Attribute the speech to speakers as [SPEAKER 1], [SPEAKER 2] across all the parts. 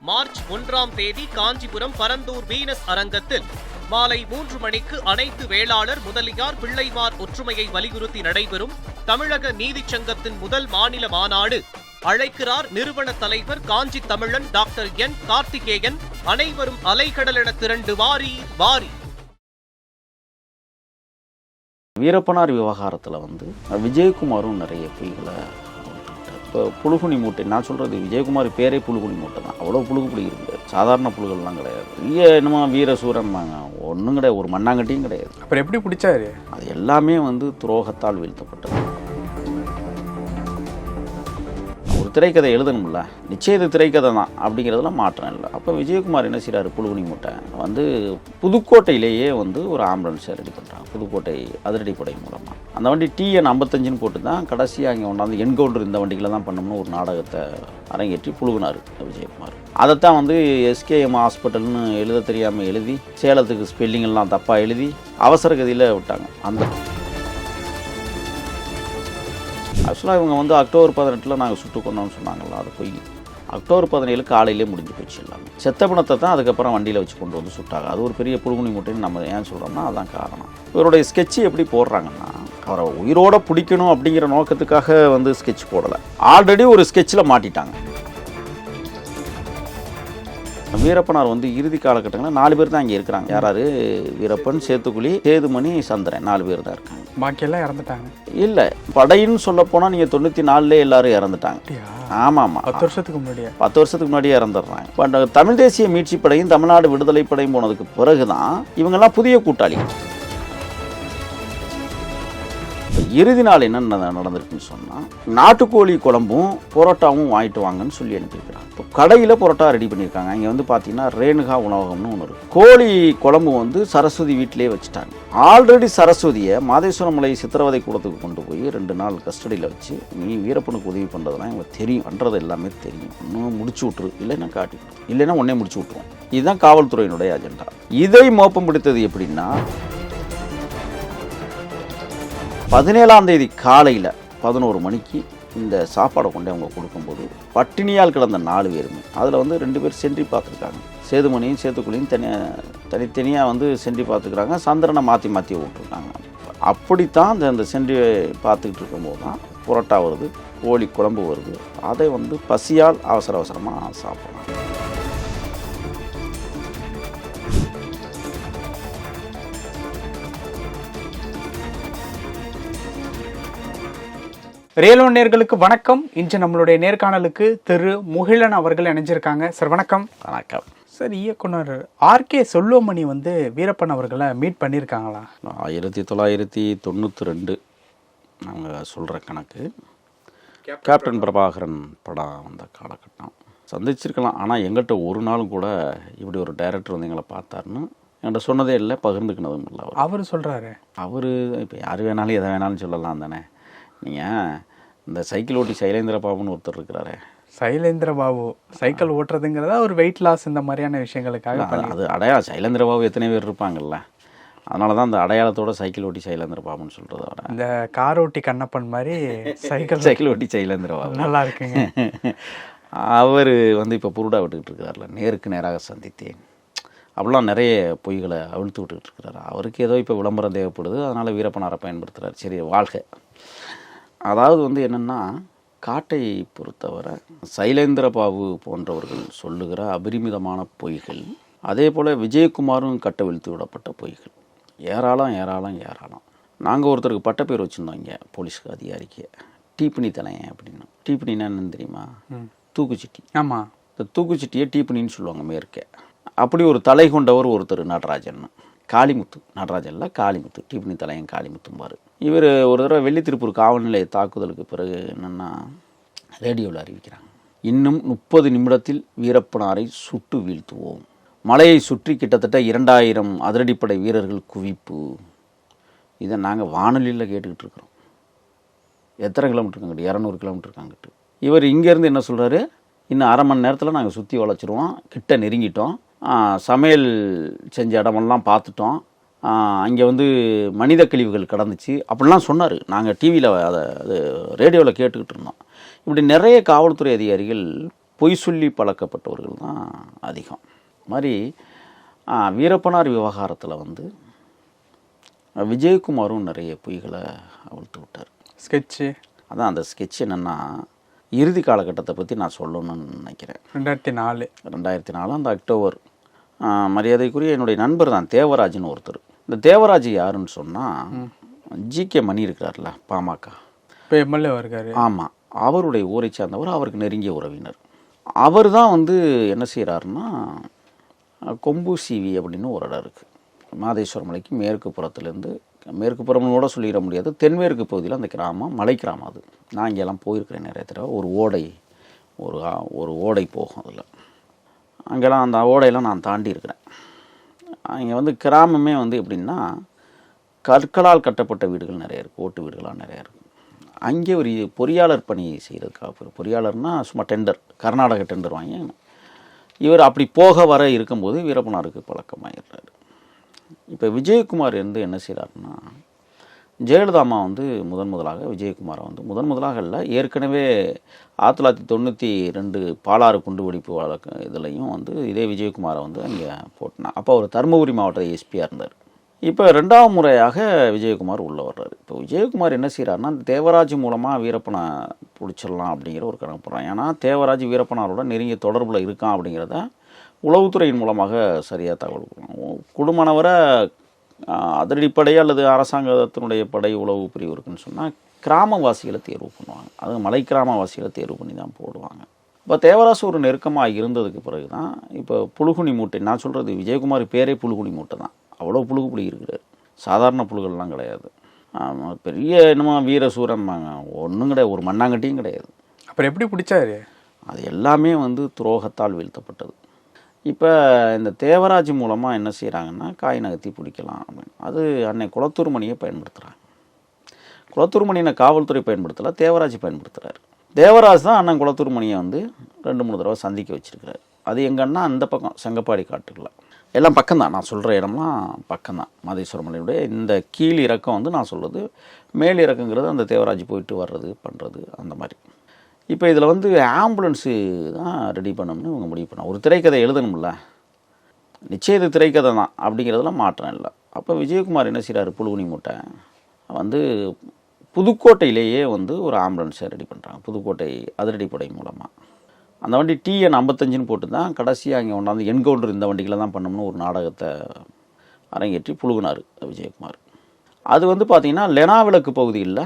[SPEAKER 1] March 1ஆம் தேதி Kanchipuram Parandur Venus அரங்கத்தில் மாலை 3 மணிக்கு அனைத்து வேளாளர் முதலியார் பிள்ளைமார் ஒற்றுமையை வலியுறுத்தி நடைபெறும் தமிழக நீதிச் சங்கத்தின் முதல் மாநில மாநாடு. அழைக்கிறார் நிறுவன தலைவர் காஞ்சி தமிழன் டாக்டர் என் கார்த்திகேயன். அனைவரும் அலைகடலென திரண்டு வாரி வாரி.
[SPEAKER 2] வீரப்பனார் விவகாரத்தில் விஜயகுமாரும் நிறைய பொய்களை. இப்போ புழுகுனி மூட்டை நான் சொல்கிறது, விஜயகுமார் பேரே புழுகுனி மூட்டை தான். அவ்வளோ புழுகு புளி இருக்குது, சாதாரண புழுகள்லாம் கிடையாது. என்னமோ வீரசூரன் தாங்க, ஒன்றும் கிடையாது, ஒரு மண்ணாங்கட்டியும் கிடையாது.
[SPEAKER 3] அப்புறம் எப்படி பிடிச்சாரு?
[SPEAKER 2] அது எல்லாமே துரோகத்தால் வீழ்த்தப்பட்டது. ஒரு திரைக்கதை எழுதணும்ல, நிச்சயம் இது திரைக்கதை தான் அப்படிங்கிறதுலாம் மாற்றம் இல்லை. அப்போ விஜயகுமார் என்ன செய்கிறாரு, புழுகுனி மூட்டை புதுக்கோட்டையிலேயே ஒரு ஆம்புலன்ஸை ரெடி பண்ணுறாங்க, புதுக்கோட்டை அதிரடிப்படை மூலமாக. அந்த வண்டி TN 55 போட்டு தான் கடைசியாக அங்கே கொண்டாந்து என்கவுண்டர் இந்த வண்டிகளை தான் பண்ணணும்னு ஒரு நாடகத்தை அரங்கேற்றி புழுகுனார் விஜயகுமார். அதைத்தான் SKM ஹாஸ்பிட்டல்னு எழுத தெரியாமல் எழுதி, சேலத்துக்கு ஸ்பெல்லிங்கெல்லாம் தப்பாக எழுதி அவசர கதியில் விட்டாங்க. அந்த ஆக்சுவலாக இவங்க அக்டோபர் 18 நாங்கள் சுட்டு கொண்டோம்னு சொன்னாங்களா, அது பொய். அக்டோபர் 17 காலையிலே முடிஞ்சு போச்சு எல்லாமே. செத்த பணத்தை தான் அதுக்கப்புறம் வண்டியில் வச்சு கொண்டு வந்து சுட்டாங்க. அது ஒரு பெரிய புழுகுனி மூட்டைன்னு நம்ம ஏன் சொல்கிறோம்னா அதுதான் காரணம். இவருடைய ஸ்கெட்சு எப்படி போடுறாங்கன்னா, அவரை உயிரோடு பிடிக்கணும் அப்படிங்கிற நோக்கத்துக்காக ஸ்கெட்ச் போடலை, ஆல்ரெடி ஒரு ஸ்கெட்சில் மாட்டிட்டாங்க. வீரப்பனார் இறுதி காலகட்டங்களில் 4 பேர் தான் இங்கே இருக்கிறாங்க. யாராரு? வீரப்பன், சேத்துக்குழி, சேதுமணி, சந்திரன், 4 பேர் தான் இருக்காங்க.
[SPEAKER 3] பாக்கியெல்லாம் இறந்துட்டாங்க.
[SPEAKER 2] இல்லை, படைன்னு சொல்ல போனால் நீங்கள் 94 எல்லாரும் இறந்துட்டாங்க. ஆமாம்,
[SPEAKER 3] 10 வருஷத்துக்கு
[SPEAKER 2] முன்னாடியே இறந்துடுறாங்க. பட் தமிழ் தேசிய மீட்சி படையும் தமிழ்நாடு விடுதலை படையும் போனதுக்கு பிறகுதான் இவங்கெல்லாம் புதிய கூட்டாளி. இறுதி நாள் என்ன நடந்திருக்குன்னு சொன்னால், நாட்டுக்கோழி குழம்பும் புரோட்டாவும் வாங்கிட்டு வாங்கன்னு சொல்லி அனுப்பியிருக்கிறாங்க. இப்போ கடையில் புரோட்டா ரெடி பண்ணியிருக்காங்க. இங்கே பார்த்தீங்கன்னா ரேணுகா உணவகம்னு ஒன்று இருக்குது. கோழி குழம்பு சரஸ்வதி வீட்டிலே வச்சுட்டாங்க. ஆல்ரெடி சரஸ்வதியை மாதேஸ்வரமலை சித்திரவதை கூடத்துக்கு கொண்டு போய் 2 நாள் கஸ்டடியில் வச்சு, நீ வீரப்பனுக்கு உதவி பண்ணுறதுலாம் எங்களுக்கு தெரியும், பண்ணுறது எல்லாமே தெரியும், இன்னும் முடிச்சு விட்ரு, இல்லைன்னா காட்டி விட்ரு, இல்லைன்னா உடனே முடிச்சு விட்ருவோம். இதுதான் காவல்துறையினுடைய அஜெண்டா. இதை மோப்பம் பிடித்தது எப்படின்னா, 17ஆம் தேதி காலையில் 11 மணிக்கு இந்த சாப்பாடை கொண்டு அவங்க கொடுக்கும்போது பட்டினியால் கிடந்த 4 பேருமே, அதில் 2 பேர் சென்றி பார்த்துருக்காங்க. சேதுமணியும் சேத்துக்குழியும் தனித்தனியாக சென்றி பார்த்துக்கிறாங்க. சந்திரனை மாற்றி விட்டுருக்காங்க. அப்படித்தான் அந்த சென்றி பார்த்துக்கிட்டு இருக்கும்போது தான் புரோட்டா வருது, கோழி குழம்பு வருது. அதை பசியால் அவசரமாக சாப்பிட்றாங்க.
[SPEAKER 3] ரியல் ஒன் நேயர்களுக்கு வணக்கம். இன்று நம்மளுடைய நேர்காணலுக்கு திரு முகிலன் அவர்கள் இணைஞ்சிருக்காங்க. சார் வணக்கம்.
[SPEAKER 2] வணக்கம்
[SPEAKER 3] சார். இயக்குனர் RK செல்வமணி வீரப்பன் அவர்களை மீட் பண்ணியிருக்காங்களா?
[SPEAKER 2] 1992 நாங்கள் சொல்கிற கணக்கு, கேப்டன் பிரபாகரன் படம் வந்த காலகட்டம் சந்திச்சிருக்கலாம். ஆனால் எங்கிட்ட ஒரு நாளும் கூட இப்படி ஒரு டைரக்டர் எங்களை பார்த்தாருன்னு என்கிட்ட சொன்னதே இல்லை, பகிர்ந்துக்கினதும் இல்லை.
[SPEAKER 3] அவர் சொல்கிறாரு.
[SPEAKER 2] அவர் இப்போ யார் வேணாலும் எதை வேணாலும் சொல்லலாம் தானே. நீங்கள் இந்த சைக்கிள் ஓட்டி சைலேந்திர பாபுன்னு ஒருத்தர் இருக்கிறாரு.
[SPEAKER 3] சைலேந்திர பாபு சைக்கிள் ஓட்டுறதுங்கிறதா ஒரு வெயிட் லாஸ் இந்த மாதிரியான விஷயங்களுக்காக
[SPEAKER 2] அது அடையாளம். சைலேந்திர பாபு எத்தனை பேர் இருப்பாங்கல்ல, அதனால தான் அந்த அடையாளத்தோட சைக்கிள் ஓட்டி சைலேந்திர பாபுன்னு சொல்கிறத விட
[SPEAKER 3] இந்த கார் ஓட்டி கண்ணப்பன் மாதிரி
[SPEAKER 2] சைக்கிள் ஓட்டி சைலேந்திர பாபு
[SPEAKER 3] நல்லா இருக்குங்க.
[SPEAKER 2] அவர் இப்போ புருடா விட்டுக்கிட்டு இருக்கிறார்ல, நேருக்கு நேராக சந்தித்தேன் அப்படிலாம் நிறைய பொய்களை அவிழ்த்து விட்டுக்கிட்டு இருக்கிறாரு. அவருக்கு ஏதோ இப்போ விளம்பரம் தேவைப்படுது, அதனால் வீரப்பனாரை பயன்படுத்துகிறார். சரி, வாழ்க. அதாவது என்னென்னா, காட்டை பொறுத்தவரை சைலேந்திர பாபு போன்றவர்கள் சொல்லுகிற அபரிமிதமான பொய்கள், அதே போல் விஜயகுமாரும் கட்டவிழ்த்து விடப்பட்ட பொய்கள் ஏராளம். நாங்கள் ஒருத்தருக்கு பட்ட பேர் வச்சுருந்தோம் இங்கே போலீஸ்க்கு அதிகாரிக்கு, டீப்பனி தலையன் அப்படின்னு. டீப்பனின்னா என்னன்னு தெரியுமா? தூக்குச்சிட்டி.
[SPEAKER 3] ஆமாம்,
[SPEAKER 2] இந்த தூக்குச்சிட்டியை டீப்பனின்னு சொல்லுவாங்க மேற்கே. அப்படி ஒரு தலை கொண்டவர் ஒருத்தர் நடராஜன், காளிமுத்து, நடராஜன்ல காளிமுத்து, டீப்பனி தலையன் காளிமுத்தும்பார். இவர் ஒரு தடவை வெள்ளித்திருப்பூர் காவல் நிலைய தாக்குதலுக்கு பிறகு என்னென்னா ரேடியோவில் அறிவிக்கிறாங்க, இன்னும் 30 நிமிடத்தில் வீரப்பனாரை சுட்டு வீழ்த்துவோம், மலையை சுற்றி கிட்டத்தட்ட 2000 அதிரடிப்படை வீரர்கள் குவிப்பு. இதை நாங்கள் வானொலியில் கேட்டுக்கிட்டு இருக்கிறோம். எத்தனை கிலோமீட்டர் இருக்காங்கிட்டு? 200 கிலோமீட்டர் இருக்காங்கிட்டு. இவர் இங்கேருந்து என்ன சொல்கிறாரு, இன்னும் அரை மணி நேரத்தில் நாங்கள் சுற்றி வளைச்சிருவோம், கிட்ட நெருங்கிட்டோம், சமையல் செஞ்ச இடமெல்லாம் பார்த்துட்டோம், அங்கே மனித கழிவுகள் கடந்துச்சு அப்படிலாம் சொன்னார். நாங்கள் டிவியில் அது ரேடியோவில் கேட்டுக்கிட்டு இருந்தோம். இப்படி நிறைய காவல்துறை அதிகாரிகள் பொய் சொல்லி பழக்கப்பட்டவர்கள் தான் அதிகம். மாதிரி வீரப்பனார் விவகாரத்தில் வந்து விஜயகுமாரும் நிறைய பொய்களை அவிழ்த்து விட்டார்.
[SPEAKER 3] ஸ்கெட்சு
[SPEAKER 2] அதான் அந்த ஸ்கெட்ச் என்னென்னா, இறுதி காலகட்டத்தை பற்றி நான் சொல்லணும்னு நினைக்கிறேன். 2004 அந்த அக்டோபர். மரியாதைக்குரிய என்னுடைய நண்பர் தான் தேவராஜ்னு ஒருத்தர். இந்த தேவராஜ் யாருன்னு சொன்னால், ஜிகே மணி இருக்கிறார்ல, பாமக
[SPEAKER 3] இப்போ எம்எல்ஏ இருக்காரு.
[SPEAKER 2] ஆமாம், அவருடைய ஊரை சார்ந்தவர், அவருக்கு நெருங்கிய உறவினர். அவர் தான் வந்து என்ன செய்கிறாருன்னா, கொம்பு சீவி அப்படின்னு ஒரு இடம் இருக்குது மாதேஸ்வரம் மலைக்கு மேற்கு புறத்துலேருந்து, மேற்கு புறம்னு கூட சொல்லிட முடியாது, தென்மேற்கு பகுதியில் அந்த கிராமம், மலை கிராமம் அது. நான் இங்கெல்லாம் போயிருக்கிறேன் நிறைய தடவை. ஒரு ஓடை போகும் அதில். அங்கெல்லாம் அந்த ஓடையெல்லாம் நான் தாண்டி இருக்கிறேன். அங்கே வந்து கிராமமே வந்து எப்படின்னா, கற்களால் கட்டப்பட்ட வீடுகள் நிறைய இருக்குது, ஓட்டு வீடுகளாக நிறையா இருக்குது. அங்கே ஒரு பொறியாளர் பணி செய்கிறதுக்காக, பொறியாளர்னால் சும்மா டெண்டர், கர்நாடக டெண்டர் வாங்கி இவர் அப்படி போக வர இருக்கும்போது வீரப்பனாருக்கு பழக்கமாகிடுறாரு. இப்போ விஜயகுமார் வந்து என்ன செய்கிறாருன்னா, ஜெயலலிதா அம்மா வந்து முதலாக விஜயகுமாரை வந்து முதலாக இல்லை, ஏற்கனவே 1992 பாலாறு குண்டுவெடிப்பு வழக்கு இதுலையும் வந்து இதே விஜயகுமாரை வந்து அங்கே போட்டினான். அப்போ அவர் தருமபுரி மாவட்ட எஸ்பியாக இருந்தார். இப்போ 2ஆம் முறையாக விஜயகுமார் உள்ளே வர்றாரு. இப்போ விஜயகுமார் என்ன செய்கிறாருன்னா, அந்த தேவராஜ் மூலமாக வீரப்பனை பிடிச்சிடலாம் அப்படிங்கிற ஒரு கணக்கு போடுறான். ஏன்னா தேவராஜ் வீரப்பனாரோட நெருங்கிய தொடர்பில் இருக்கான் அப்படிங்கிறத உளவுத்துறையின் மூலமாக சரியாக தகவல் கொடுக்கணும். குடும்பனவரை அதிரடிப்படை அல்லது அரசாங்கத்தினுடைய படை உளவு பிரிவு இருக்குன்னு சொன்னால் கிராமவாசிகளை தேர்வு பண்ணுவாங்க. அது மலை கிராமவாசிகளை தேர்வு பண்ணி தான் போடுவாங்க. இப்போ தேவராசு ஒரு நெருக்கமாக இருந்ததுக்கு பிறகு தான் இப்போ புழுகுனி மூட்டை, நான் சொல்கிறது விஜயகுமார் பேரே புழுகுனி மூட்டை தான். அவ்வளோ புழுகுப்புளி இருக்கிறார், சாதாரண புழுகள்லாம் கிடையாது. பெரிய என்னமோ வீரசூரம்பாங்க, ஒன்றும் கிடையாது, ஒரு மண்ணாங்கட்டியும் கிடையாது.
[SPEAKER 3] அப்புறம் எப்படி பிடிச்சாரு?
[SPEAKER 2] அது எல்லாமே வந்து துரோகத்தால் வீழ்த்தப்பட்டது. இப்போ இந்த தேவராஜ் மூலமாக என்ன செய்கிறாங்கன்னா, காய் நகர்த்தி பிடிக்கலாம் அப்படின்னு. அது அன்னை குளத்தூர் மணியை பயன்படுத்துகிறாங்க. குளத்தூர் மணியை காவல்துறை பயன்படுத்தலை, தேவராஜ் பயன்படுத்துகிறார். தேவராஜ் தான் அண்ணன் குளத்தூர் மணியை வந்து 2-3 தடவை சந்திக்க வச்சுருக்கிறார். அது எங்கன்னா அந்த பக்கம் செங்கப்பாடி காட்டுக்குள்ள எல்லாம் பக்கம்தான். நான் சொல்கிற இடம்லாம் பக்கம்தான். மாதேஸ்வரம் மலையுடைய இந்த கீழ் இறக்கம் வந்து நான் சொல்கிறது, மேல் இறக்கங்கிறது அந்த தேவராஜ் போயிட்டு வர்றது பண்ணுறது அந்த மாதிரி. இப்போ இதில் வந்து ஆம்புலன்ஸு தான் ரெடி பண்ணணும்னு இவங்க முடிவு பண்ணாங்க. ஒரு திரைக்கதை எழுதணும்ல, நிச்சயம் இது திரைக்கதை தான் அப்படிங்கிறதுலாம் மாற்றம் இல்லை. அப்போ விஜயகுமார் என்ன செய்கிறாரு, புழுகுனி மூட்டை வந்து புதுக்கோட்டையிலேயே வந்து ஒரு ஆம்புலன்ஸை ரெடி பண்ணுறாங்க, புதுக்கோட்டை அதிரடிப்படை மூலமாக. அந்த வண்டி TN 55ன்னு போட்டு தான் கடைசியாக அங்கே கொண்டாந்து என்கவுண்டர் இந்த வண்டிகளை தான் பண்ணணும்னு ஒரு நாடகத்தை அரங்கேற்றி புழுகுனார் விஜயகுமார். அது வந்து பார்த்திங்கன்னா லெனாவிளக்கு பகுதியில்,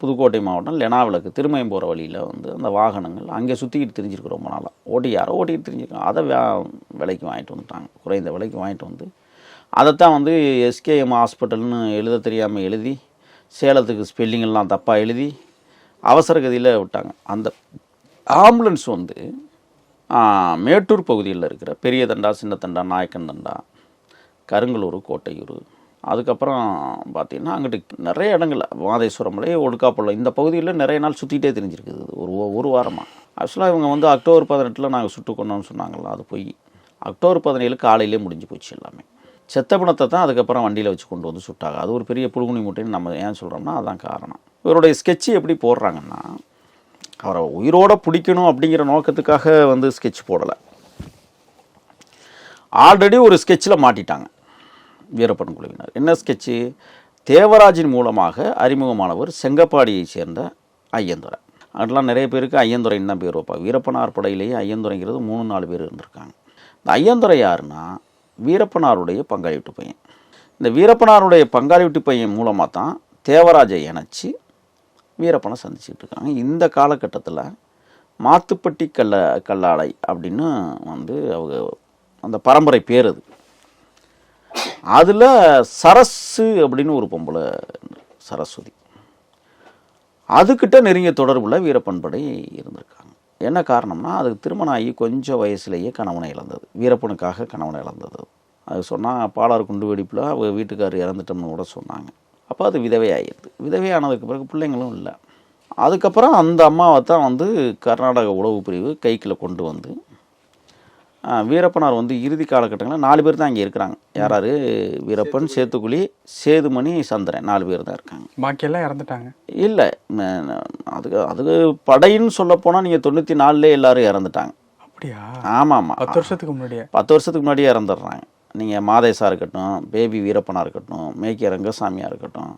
[SPEAKER 2] புதுக்கோட்டை மாவட்டம் லெனாவிளக்கு திருமயம் போகிற வழியில் வந்து அந்த வாகனங்கள் அங்கே சுற்றிக்கிட்டு தெரிஞ்சிருக்கு ரொம்ப நாளாக. யாரோ ஓட்டிக்கிட்டு தெரிஞ்சிருக்கோம். அதை விலைக்கு வாங்கிட்டு வந்துட்டாங்க, குறைந்த விலைக்கு வாங்கிட்டு வந்து அதைத்தான் வந்து SKM ஹாஸ்பிட்டல்னு எழுத தெரியாமல் எழுதி, சேலத்துக்கு ஸ்பெல்லிங்கெல்லாம் தப்பாக எழுதி அவசர கதியில் விட்டாங்க. அந்த ஆம்புலன்ஸ் வந்து மேட்டூர் பகுதியில் இருக்கிற பெரிய தண்டா, சின்ன தண்டா, நாயக்கன் தண்டா, கருங்கலூர், கோட்டையூர், அதுக்கப்புறம் பார்த்திங்கன்னா அங்கிட்டு நிறைய இடங்கள், மாதேஸ்வரம் மலை, ஒடுக்காப்பள்ளம், இந்த பகுதியில் நிறைய நாள் சுற்றிக்கிட்டே தெரிஞ்சிருக்குது ஒரு வாரமாக. ஆக்சுவலாக இவங்க வந்து அக்டோபர் 18 நாங்கள் சுட்டு கொண்டோம்னு சொன்னாங்களா, அது போய் அக்டோபர் 17 காலையிலே முடிஞ்சு போச்சு எல்லாமே. செத்த பிணத்தை தான் அதுக்கப்புறம் வண்டியில் வச்சு கொண்டு வந்து சுட்டாங்க. அது ஒரு பெரிய புழுகுனி மூட்டைன்னு நம்ம ஏன் சொல்கிறோம்னா அதான் காரணம். இவருடைய ஸ்கெட்சு எப்படி போடுறாங்கன்னா, அவரை உயிரோடு பிடிக்கணும் அப்படிங்கிற நோக்கத்துக்காக வந்து ஸ்கெட்ச் போடலை. ஆல்ரெடி ஒரு ஸ்கெட்சில் மாட்டிட்டாங்க வீரப்பன் குழுவினர். என்ன ஸ்கெட்சு? தேவராஜின் மூலமாக அறிமுகமானவர் செங்கப்பாடியை சேர்ந்த ஐயந்துரை. அதெல்லாம் நிறைய பேருக்கு ஐயந்துரைன்னு தான் பேர் வைப்பாங்க. வீரப்பனார் படையிலேயே ஐயந்துரைங்கிறது 3-4 பேர் இருந்திருக்காங்க. இந்த ஐயந்துரை யாருன்னா வீரப்பனாருடைய பங்காளி வீட்டு பையன். இந்த வீரப்பனாருடைய பங்காளி வீட்டு பையன் மூலமாக தான் தேவராஜை இணைச்சி வீரப்பனை சந்திச்சுட்டு இருக்காங்க. இந்த காலகட்டத்தில் மாத்துப்பட்டி கல்லாடை அப்படின்னு வந்து அவங்க அந்த பரம்பரை பேர். அது அதில் சரசு அப்படின்னு ஒரு பொம்பளை, சரஸ்வதி, அதுக்கிட்ட நெருங்கிய தொடர்பில் வீரப்பன் படை இருந்திருக்காங்க. என்ன காரணம்னா, அதுக்கு திருமணம் ஆகி கொஞ்சம் வயசுலேயே கணவனை இழந்தது, வீரப்பனுக்காக கணவனை இழந்தது. அது சொன்னால் பாலாறு குண்டு வெடிப்பில் அவங்க வீட்டுக்காரர் இறந்துட்டோம்னு கூட சொன்னாங்க. அப்போ அது விதவையாகிடுது. விதவையானதுக்கு பிறகு பிள்ளைங்களும் இல்லை. அதுக்கப்புறம் அந்த அம்மாவை தான் வந்து கர்நாடக உளவு பிரிவு கைக்குள்ளே கொண்டு வந்து வீரப்பனார் வந்து இறுதி காலகட்டங்களில் 4 பேர் தான் இங்கே இருக்கிறாங்க. யாராரு? வீரப்பன், சேத்துக்குழி, சேதுமணி, சந்திரன், 4 பேர் தான் இருக்காங்க.
[SPEAKER 3] பாக்கியெல்லாம் இறந்துட்டாங்க.
[SPEAKER 2] இல்லை, அதுக்கு படைன்னு சொல்லப்போனால் நீங்கள் 94 எல்லாரும் இறந்துட்டாங்க.
[SPEAKER 3] அப்படியா?
[SPEAKER 2] ஆமாம் ஆமாம்,
[SPEAKER 3] 10 வருஷத்துக்கு முன்னாடியே
[SPEAKER 2] 10 வருஷத்துக்கு முன்னாடியே இறந்துடுறாங்க. நீங்கள் மாதேசா இருக்கட்டும், பேபி வீரப்பனாக இருக்கட்டும், மேக்கே ரங்கசாமியாக இருக்கட்டும்,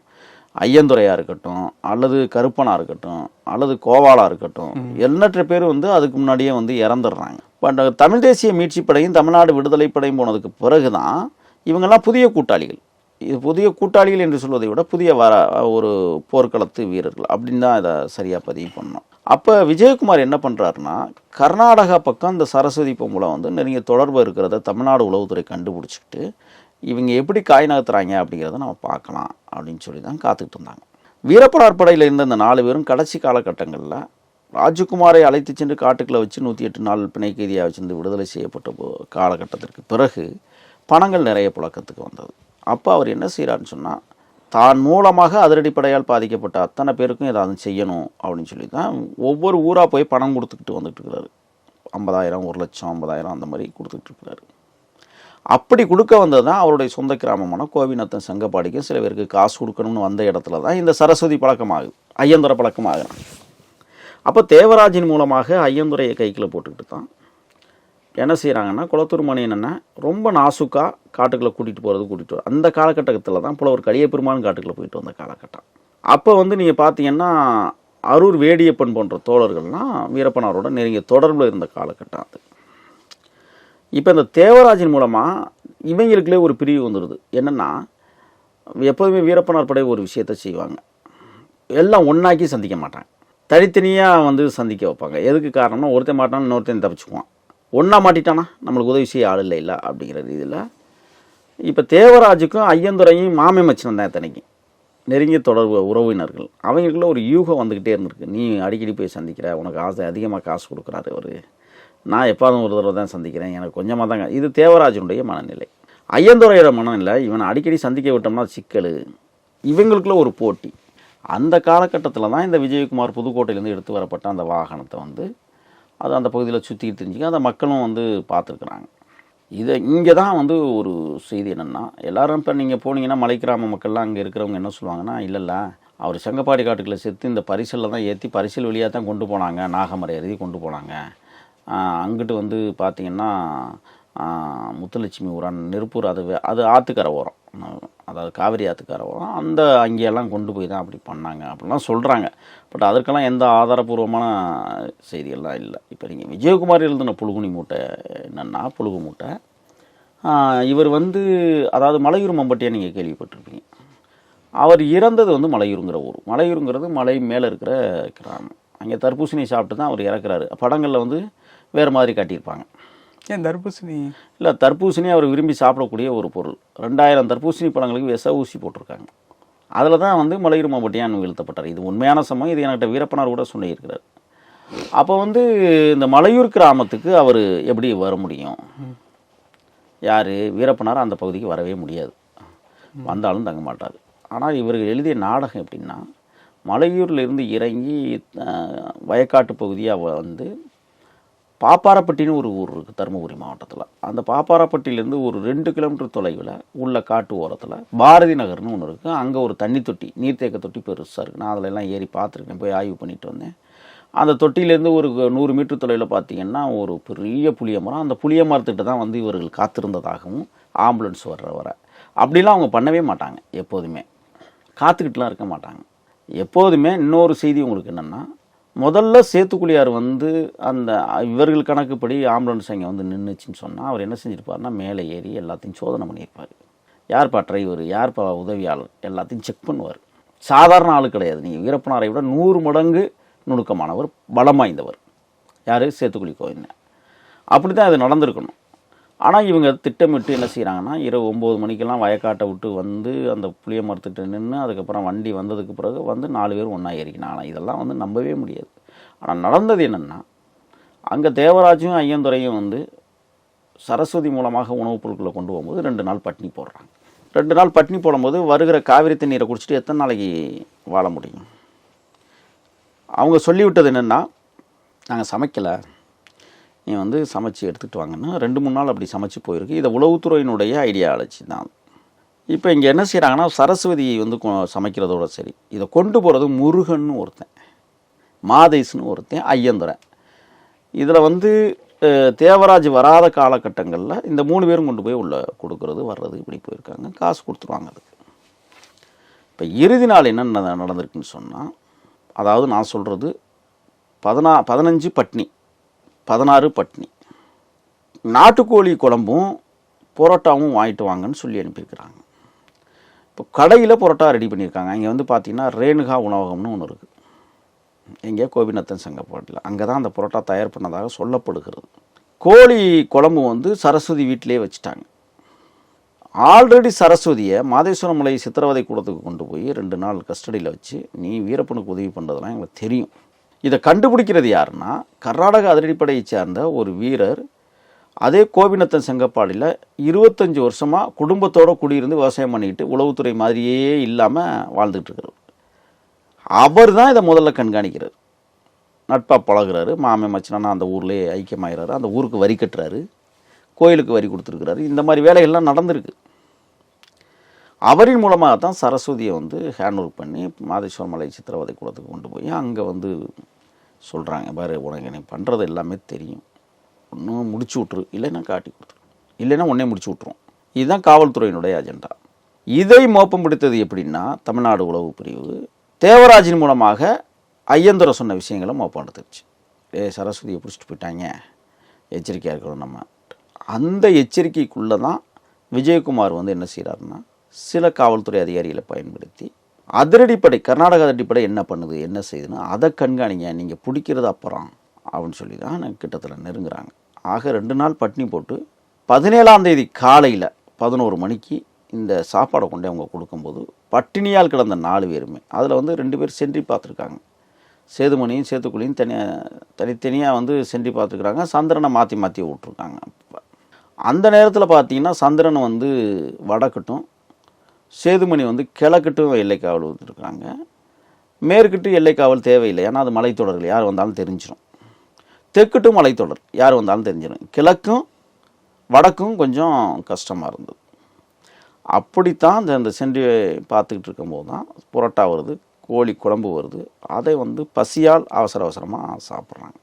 [SPEAKER 2] ஐயந்துரையாக இருக்கட்டும், அல்லது கருப்பனாக இருக்கட்டும், அல்லது கோவாலாக இருக்கட்டும், எண்ணற்ற பேர் வந்து அதுக்கு முன்னாடியே வந்து இறந்துடுறாங்க. பட் தமிழ் தேசிய மீட்சிப்படையும் தமிழ்நாடு விடுதலைப்படையும் போனதுக்கு பிறகு தான் இவங்கெல்லாம் புதிய கூட்டாளிகள். இது புதிய கூட்டாளிகள் என்று சொல்வதை விட புதிய ஒரு போர்க்களத்து வீரர்கள் அப்படின்னு தான் இதை சரியாக பதிவு பண்ணோம். அப்போ விஜயகுமார் என்ன பண்ணுறாருன்னா, கர்நாடகா பக்கம் இந்த சரஸ்வதி பொம்பளை வந்து நிறைய தொடர்பு இருக்கிறத தமிழ்நாடு உளவுத்துறை கண்டுபிடிச்சிக்கிட்டு இவங்க எப்படி காய் நகர்த்துறாங்க அப்படிங்கிறத நம்ம பார்க்கலாம் அப்படின்னு சொல்லி தான் காத்துக்கிட்டு இருந்தாங்க. வீரப்பனார் படையில் இருந்த இந்த 4 பேரும் கடைசி காலகட்டங்களில் ராஜகுமாரை அழைத்து சென்று காட்டுக்குள்ளே வச்சு 108 நாள் பிணை கைதியாக வச்சிருந்து விடுதலை செய்யப்பட்ட காலகட்டத்திற்கு பிறகு பணங்கள் நிறைய புழக்கத்துக்கு வந்தது. அப்போ அவர் என்ன செய்கிறாருன்னு சொன்னால், தான் மூலமாக அதிரடிப்படையால் பாதிக்கப்பட்ட அத்தனை பேருக்கும் ஏதாவது செய்யணும் அப்படின்னு சொல்லி தான் ஒவ்வொரு ஊராக போய் பணம் கொடுத்துக்கிட்டு வந்துட்டு இருக்கிறாரு. 50,000, 1,00,000, 50,000 அந்த மாதிரி கொடுத்துட்டு இருக்கிறாரு. அப்படி கொடுக்க வந்தது தான் அவருடைய சொந்த கிராமமான கோவிநத்தம் செங்கப்பாடிக்கும் சில பேருக்கு காசு கொடுக்கணும்னு வந்த இடத்துல தான் இந்த சரஸ்வதி பழக்கமாகுது, ஐயந்துரை பழக்கமாகுது. அப்போ தேவராஜின் மூலமாக ஐயந்துரையை கைக்குள்ளே போட்டுக்கிட்டு தான் என்ன செய்கிறாங்கன்னா, குளத்தூர் மணி என்னென்னா ரொம்ப நாசுக்காக காட்டுக்குள்ளே கூட்டிகிட்டு வர அந்த காலகட்டத்தில் தான் புலவர் கலியபெருமான் காட்டுக்குள்ளே போயிட்டு வந்த காலகட்டம். அப்போ வந்து நீங்கள் பார்த்தீங்கன்னா அரூர் வேடியப்பன் போன்ற தோழர்கள்லாம் வீரப்பனாரோட நெருங்கிய தொடர்பில் இருந்த காலகட்டம் அது. இப்போ இந்த தேவராஜின் மூலமாக இவங்களுக்குள்ளே ஒரு பிரிவு வந்துடுது. என்னென்னா, எப்போதுமே வீரப்பனார் படை ஒரு விஷயத்தை செய்வாங்க, எல்லாம் ஒன்றாக்கி சந்திக்க மாட்டாங்க, தனித்தனியாக வந்து சந்திக்க வைப்பாங்க. எதுக்கு காரணம்னா, ஒருத்தன் மாட்டான்னு இன்னொருத்தன் தப்பிச்சுக்குவான், ஒன்றா மாட்டிட்டானா நம்மளுக்கு உதவி செய்ய ஆள் இல்லை அப்படிங்கிற இதில். இப்போ தேவராஜுக்கும் ஐயந்துரையும் மாமே மச்சினம் தான் இத்தனைக்கு நெருங்கிய தொடர்பு உறவினர்கள். அவங்களுக்குள்ள ஒரு யூகம் வந்துக்கிட்டே இருந்திருக்கு. நீ அடிக்கடி போய் சந்திக்கிற, உனக்கு ஆசை அதிகமாக காசு கொடுக்குறாரு அவர், நான் எப்போதும் ஒரு தடவை தான் சந்திக்கிறேன், எனக்கு கொஞ்சமாக தாங்க. இது தேவராஜனுடைய மனநிலை. ஐயந்துரையோட மனநிலை, இவனை அடிக்கடி சந்திக்க விட்டோம்னா சிக்கல், இவங்களுக்குள்ள ஒரு போட்டி. அந்த காலகட்டத்தில் தான் இந்த விஜயகுமார் புதுக்கோட்டையிலேருந்து எடுத்து வரப்பட்ட அந்த வாகனத்தை வந்து அது அந்த பகுதியில் சுற்றிக்கிட்டு தெரிஞ்சுக்க அந்த மக்களும் வந்து பார்த்துருக்குறாங்க. இதை இங்கே தான் வந்து ஒரு செய்தி என்னென்னா, எல்லோரும் இப்போ நீங்கள் போனீங்கன்னா மலை கிராம மக்கள்லாம் அங்கே இருக்கிறவங்க என்ன சொல்லுவாங்கன்னா, இல்லைல்ல அவர் செங்கப்பாடி காட்டுக்குள்ளே சேர்த்து இந்த பரிசலில் தான் ஏற்றி பரிசல் வழியாக தான் கொண்டு போனாங்க, நாகமரை எழுதி கொண்டு போனாங்க. அங்கிட்டு வந்து பார்த்திங்கன்னா முத்துலட்சுமி ஊரான் நெருப்பூர், அது ஆற்றுக்கரை ஓரம், அதாவது காவிரி ஆற்றுக்கரை ஓரம், அந்த அங்கேயெல்லாம் கொண்டு போய் தான் அப்படி பண்ணாங்க அப்படிலாம் சொல்கிறாங்க. பட் அதற்கெல்லாம் எந்த ஆதாரபூர்வமான செய்திகள்லாம் இல்லை. இப்போ நீங்கள் விஜயகுமார் எழுதின புழுகுனி மூட்டை என்னென்னா, புழுகு மூட்டை, இவர் வந்து அதாவது மலையூர் மம்பட்டியாக நீங்கள் கேள்விப்பட்டிருப்பீங்க. அவர் இறந்தது வந்து மலையூருங்கிற ஊர். மலையூருங்கிறது மலை மேலே இருக்கிற கிராமம். அங்கே தர்பூசணி சாப்பிட்டு தான் அவர் இறக்குறாரு. படங்களில் வந்து வேறு மாதிரி காட்டியிருப்பாங்க.
[SPEAKER 3] ஏன் தர்பூசணி
[SPEAKER 2] இல்லை, தர்பூசணி அவர் விரும்பி சாப்பிடக்கூடிய ஒரு பொருள். 2000 தர்பூசணி பழங்களுக்கு விஷ ஊசி போட்டிருக்காங்க. அதில் தான் வந்து மலையூர் மம்பட்டியான் வீழ்த்தப்பட்டார். இது உண்மையான சமயம். இது என்கிட்ட வீரப்பனார் கூட சொல்லியிருக்கிறார். அப்போ வந்து இந்த மலையூர் கிராமத்துக்கு அவர் எப்படி வர முடியும்? யார்? வீரப்பனார் அந்த பகுதிக்கு வரவே முடியாது, வந்தாலும் தங்க மாட்டார். ஆனால் இவர்கள் எழுதிய நாடகம் எப்படின்னா, மலையூரிலிருந்து இறங்கி வயக்காட்டு பகுதியாக வந்து பாப்பாரப்பட்டின்னு ஒரு ஊர் இருக்குது தருமபுரி மாவட்டத்தில். அந்த பாப்பாரப்பட்டியிலேருந்து ஒரு 2 கிலோமீட்டர் தொலைவில் உள்ள காட்டு ஓரத்தில் பாரதி நகர்னு ஒன்று இருக்குது. அங்கே ஒரு தண்ணி தொட்டி, நீர்த்தேக்க தொட்டி பெருசாக இருக்குது. நான் அதில் எல்லாம் ஏறி பார்த்துருக்கேன், போய் ஆய்வு பண்ணிட்டு வந்தேன். அந்த தொட்டியிலேருந்து ஒரு 100 மீட்டர் தொலைவில் பார்த்திங்கன்னா ஒரு பெரிய புளிய மரம். அந்த புளிய மரத்துக்கிட்ட தான் வந்து இவர்கள் காத்திருந்ததாகவும் ஆம்புலன்ஸ் வர அப்படிலாம் அவங்க பண்ணவே மாட்டாங்க. எப்போதுமே காத்துக்கிட்டுலாம் இருக்க மாட்டாங்க. எப்போதுமே இன்னொரு செய்தி உங்களுக்கு என்னென்னா, முதல்ல சேத்துக்குழியார் வந்து அந்த இவர்கள் கணக்குப்படி ஆம்புலன்ஸ் அங்கே வந்து நின்றுச்சின்னு சொன்னால் அவர் என்ன செஞ்சுருப்பாருன்னா, மேலே ஏறி எல்லாத்தையும் சோதனை பண்ணியிருப்பார். யார்ப்பா டிரைவர், யார்ப்பா உதவியாளர், எல்லாத்தையும் செக் பண்ணுவார். சாதாரண ஆள் கிடையாது. நீங்கள் வீரப்பனாரை விட 100 மடங்கு நுணுக்கமானவர், பலம் வாய்ந்தவர். யார்? சேத்துக்குழி கோவிந்தன். அப்படி தான் அது நடந்திருக்கணும். ஆனால் இவங்க திட்டமிட்டு என்ன செய்கிறாங்கன்னா, இரவு 9 மணிக்கெல்லாம் வயக்காட்டை விட்டு வந்து அந்த புளிய மரத்துட்டு நின்று அதுக்கப்புறம் வண்டி வந்ததுக்கு பிறகு வந்து 4 பேர் ஒன்றா ஏறிக்கினாங்க. ஆனால் இதெல்லாம் வந்து நம்பவே முடியாது. ஆனால் நடந்தது என்னென்னா, அங்கே தேவராஜும் ஐயந்துரையும் வந்து சரஸ்வதி மூலமாக உணவுப் பொருட்களை கொண்டு போகும்போது 2 நாள் பட்டினி போடுறாங்க. 2 நாள் பட்டினி போடும்போது வருகிற காவிரி தண்ணீரை குடிச்சிட்டு எத்தனை நாளைக்கு வாழ முடியும்? அவங்க சொல்லிவிட்டது என்னென்னா, நாங்கள் சமைக்கலை, நீ வந்து சமைச்சு எடுத்துகிட்டு வாங்கன்னா 2-3 நாள் அப்படி சமைச்சு போயிருக்கு. இதை உளவுத்துறையினுடைய ஐடியாலஜி தான். இப்போ இங்கே என்ன செய்கிறாங்கன்னா, சரஸ்வதி வந்து சமைக்கிறதோட சரி, இதை கொண்டு போகிறது முருகன்னு ஒருத்தன், மாதேஷ்னு ஒருத்தன், ஐயந்துரை. இதில் வந்து தேவராஜ் வராத காலகட்டங்களில் இந்த 3 பேரும் கொண்டு போய் உள்ள கொடுக்கறது வர்றது இப்படி போயிருக்காங்க. காசு கொடுத்துருவாங்க அதுக்கு. இப்போ இறுதி நாள் என்ன நடந்திருக்குன்னு சொன்னால், அதாவது நான் சொல்கிறது 15 பட்னி, 16 பட்னி. நாட்டுக்கோழி குழம்பும் பரோட்டாவும் வாங்கிட்டு வாங்கன்னு சொல்லி அனுப்பியிருக்கிறாங்க. இப்போ கடையில் பரோட்டா ரெடி பண்ணியிருக்காங்க. இங்கே வந்து பார்த்தீங்கன்னா ரேணுகா உணவகம்னு ஒன்று இருக்குது, எங்கே கோபிநாத்தன் செங்கப்பாட்டில். அங்கே தான் அந்த பரோட்டா தயார் பண்ணதாக சொல்லப்படுகிறது. கோழி குழம்பு வந்து சரஸ்வதி வீட்டிலே வச்சுட்டாங்க. ஆல்ரெடி சரஸ்வதியை மாதேஸ்வரம் மலை சித்திரவதை கூடத்துக்கு கொண்டு போய் 2 நாள் கஸ்டடியில் வச்சு, நீ வீரப்பனுக்கு உதவி பண்ணுறதுலாம் எங்களுக்கு தெரியும். இதை கண்டுபிடிக்கிறது யாருன்னா, கர்நாடக அதிரடிப்படையை சேர்ந்த ஒரு வீரர், அதே கோபிநாத்தன் செங்கப்பாடியில் 25 வருஷமாக குடும்பத்தோடு குடியிருந்து விவசாயம் பண்ணிக்கிட்டு உளவுத்துறை மாதிரியே இல்லாமல் வாழ்ந்துட்டு இருக்கிறார். அவர் தான் இதை முதல்ல கண்காணிக்கிறார். நட்பாக பழகுறாரு, மாமே மச்சனா அந்த ஊர்லேயே ஐக்கியமாகிறாரு, அந்த ஊருக்கு வரி கட்டுறாரு, கோயிலுக்கு வரி கொடுத்துருக்கிறாரு. இந்த மாதிரி வேலைகள்லாம் நடந்திருக்கு. அவரின் மூலமாக தான் சரஸ்வதியை வந்து ஹேண்ட் ஒர்க் பண்ணி மாதேஸ்வரம் மலை சித்திரவதை கூடத்துக்கு கொண்டு போய் அங்கே வந்து சொல்கிறாங்க, பாரு உனக்கு எனக்கு பண்ணுறது எல்லாமே தெரியும், ஒன்றும் முடிச்சு விட்ரு, இல்லைன்னா காட்டி கொடுத்துரு, இல்லைன்னா உடனே முடிச்சு விட்ருவோம். இதுதான் காவல்துறையினுடைய அஜெண்டா. இதை மோப்பம் பிடித்தது எப்படின்னா, தமிழ்நாடு உளவு பிரிவு தேவராஜின் மூலமாக ஐயந்துரை சொன்ன விஷயங்களை மோப்பம் எடுத்துருச்சு. சரஸ்வதியை பிடிச்சிட்டு போயிட்டாங்க, எச்சரிக்கையாக இருக்கணும் நம்ம. அந்த எச்சரிக்கைக்குள்ளே தான் விஜயகுமார் வந்து என்ன செய்கிறாருன்னா, சில காவல்துறை அதிகாரிகளை பயன்படுத்தி அதிரடிப்படை, கர்நாடக அதிரடிப்படை என்ன பண்ணுது என்ன செய்யுதுன்னு அதை கண்காணிங்க, நீங்கள் பிடிக்கிறது அப்புறம் அப்படின்னு சொல்லி தான் எனக்கு கிட்டத்தில் நெருங்குறாங்க. ஆக 2 நாள் பட்னி போட்டு 17ஆம் தேதி காலையில் 11 மணிக்கு இந்த சாப்பாடை கொண்டு அவங்க கொடுக்கும்போது பட்டினியால் கிடந்த 4 பேருமே, அதில் வந்து 2 பேர் சென்றி பார்த்துருக்காங்க. சேதுமணியும் சேத்துக்குழியும் தனித்தனியாக வந்து சென்றி பார்த்துருக்குறாங்க. சந்திரனை மாற்றி மாற்றி விட்ருக்காங்க. அந்த நேரத்தில் பார்த்தீங்கன்னா சந்திரனை வந்து வடக்கட்டும், சேதுமணி வந்து கிழக்கட்டும் எல்லைக்காவல் வந்துருக்காங்க. மேற்கிட்டு எல்லைக்காவல் தேவையில்லை, ஏன்னா அது மலைத்தொடர்கள், யார் வந்தாலும் தெரிஞ்சிடும். தெற்கிட்டும் மலைத்தொடர், யார் வந்தாலும் தெரிஞ்சிடும். கிழக்கும் வடக்கும் கொஞ்சம் கஷ்டமாக இருந்தது. அப்படித்தான் இந்த சென்று பார்த்துக்கிட்டு இருக்கும்போது தான் புரோட்டா வருது, கோழி குழம்பு வருது. அதை வந்து பசியால் அவசர அவசரமாக சாப்பிட்றாங்க.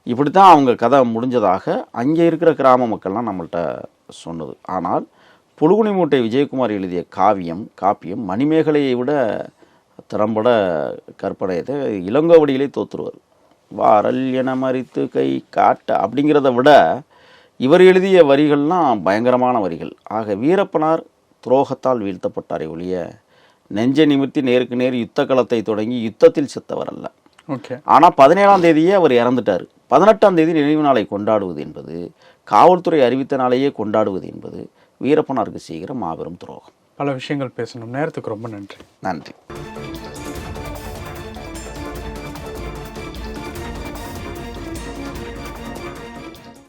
[SPEAKER 2] இப்படி தான் அவங்க கதை முடிஞ்சதாக அங்கே இருக்கிற கிராம மக்கள்லாம் நம்மள்கிட்ட சொன்னது. ஆனால் புழுகுனி மூட்டை விஜயகுமார் எழுதிய காப்பியம் மணிமேகலையை விட திறம்பட கற்பனையத்தை இளங்கோவடியிலே தோற்றுருவார். வாரல் என மறித்து கை காட்ட அப்படிங்கிறத விட இவர் எழுதிய வரிகள்லாம் பயங்கரமான வரிகள். ஆக வீரப்பனார் துரோகத்தால் வீழ்த்தப்பட்டாரே ஒழிய நெஞ்சை நிமிர்த்தி நேருக்கு நேர் யுத்த களத்தை தொடங்கி யுத்தத்தில் செத்தவர் அல்ல. ஆனால் 17ஆம் தேதியே அவர் இறந்துட்டார். 18ஆம் தேதி நினைவு நாளை கொண்டாடுவது என்பது, காவல்துறை அறிவித்த நாளையே கொண்டாடுவது என்பது வீரப்பனாருக்கு செய்கிற மாபெரும் துரோகம்.
[SPEAKER 3] பல விஷயங்கள் பேசணும். நேரத்துக்கு ரொம்ப நன்றி.
[SPEAKER 2] நன்றி.